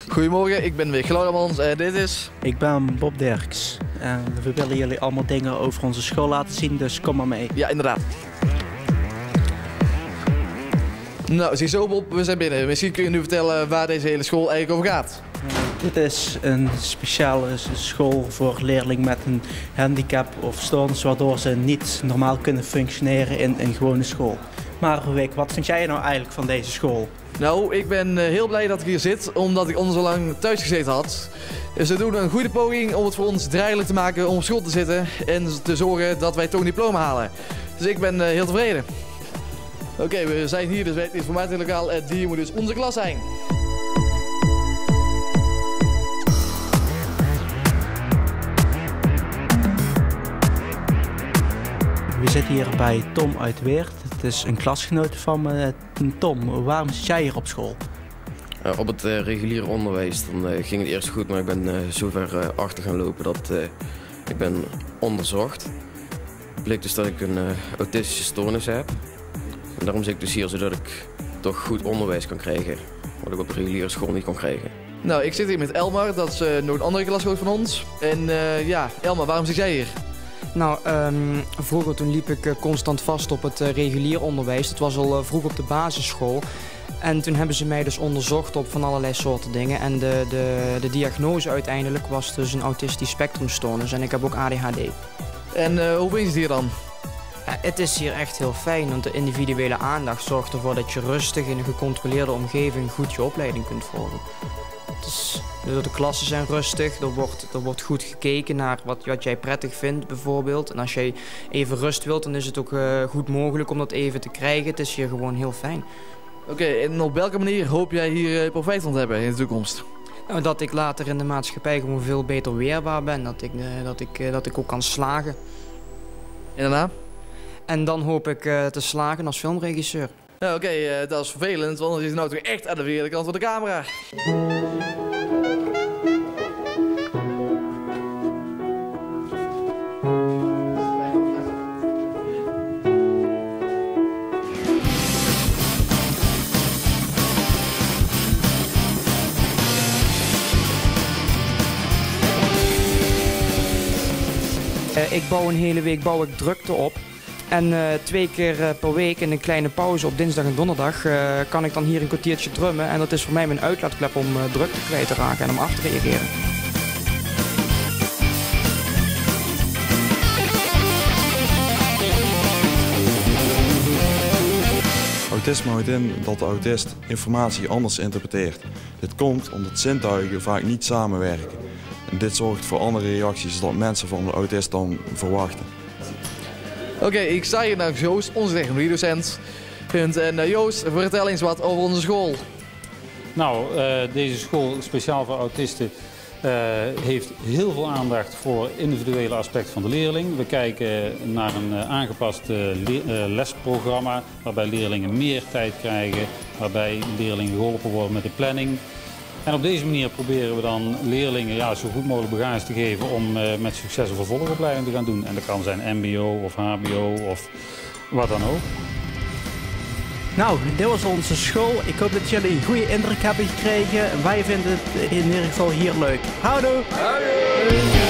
Goedemorgen, ik ben Wig Lauwermans en dit is... Ik ben Bob Derks en we willen jullie allemaal dingen over onze school laten zien, dus kom maar mee. Ja, inderdaad. Nou, ziezo Bob, we zijn binnen. Misschien kun je nu vertellen waar deze hele school eigenlijk over gaat. Dit is een speciale school voor leerlingen met een handicap of stoornis, waardoor ze niet normaal kunnen functioneren in een gewone school. Maar Wik, wat vind jij nou eigenlijk van deze school? Nou, ik ben heel blij dat ik hier zit, omdat ik onder zo lang thuis gezeten had. Ze doen een goede poging om het voor ons draaglijk te maken om op school te zitten en te zorgen dat wij toch een diploma halen. Dus ik ben heel tevreden. Oké, we zijn hier dus bij het informatielokaal en hier moet dus onze klas zijn. We zitten hier bij Tom uit Weert. Het is een klasgenoot van me. Tom, waarom zit jij hier op school? Op het reguliere onderwijs dan, ging het eerst goed, maar ik ben zover achter gaan lopen dat ik ben onderzocht. Het bleek dus dat ik een autistische stoornis heb. En daarom zit ik dus hier, zodat ik toch goed onderwijs kan krijgen, wat ik op de reguliere school niet kon krijgen. Nou, ik zit hier met Elmar, dat is nog een andere klasgenoot van ons. En ja, Elmar, waarom zit jij hier? Nou, vroeger toen liep ik constant vast op het regulier onderwijs. Dat was al vroeg op de basisschool. En toen hebben ze mij dus onderzocht op van allerlei soorten dingen. En de diagnose uiteindelijk was dus een autistisch spectrumstoornis. En ik heb ook ADHD. En hoe ben je het hier dan? Ja, het is hier echt heel fijn, want de individuele aandacht zorgt ervoor dat je rustig in een gecontroleerde omgeving goed je opleiding kunt volgen. Dus de klassen zijn rustig, er wordt goed gekeken naar wat jij prettig vindt bijvoorbeeld. En als jij even rust wilt, dan is het ook goed mogelijk om dat even te krijgen. Het is hier gewoon heel fijn. Oké, en op welke manier hoop jij hier profijt van te hebben in de toekomst? Nou, dat ik later in de maatschappij gewoon veel beter weerbaar ben, dat ik ook kan slagen. En daarna? En dan hoop ik te slagen als filmregisseur. Nou, oké, dat is vervelend, want dan is het nou toch echt aan de verkeerde kant van de camera. Ik bouw een hele week drukte op. En 2 keer per week in een kleine pauze op dinsdag en donderdag kan ik dan hier een kwartiertje drummen. En dat is voor mij mijn uitlaatklep om drukte kwijt te raken en om af te reageren. Autisme houdt in dat de autist informatie anders interpreteert. Dit komt omdat zintuigen vaak niet samenwerken. En dit zorgt voor andere reacties dan mensen van de autist dan verwachten. Oké, ik sta hier naar Joost, onze technologiedocent. En Joost, vertel eens wat over onze school. Nou, deze school speciaal voor autisten heeft heel veel aandacht voor individuele aspecten van de leerling. We kijken naar een aangepast lesprogramma waarbij leerlingen meer tijd krijgen, waarbij leerlingen geholpen worden met de planning. En op deze manier proberen we dan leerlingen zo goed mogelijk bagage te geven om met succes een vervolgopleiding te gaan doen. En dat kan zijn mbo of hbo of wat dan ook. Nou, dit was onze school. Ik hoop dat jullie een goede indruk hebben gekregen. Wij vinden het in ieder geval hier leuk. Houdoe! Houdoe!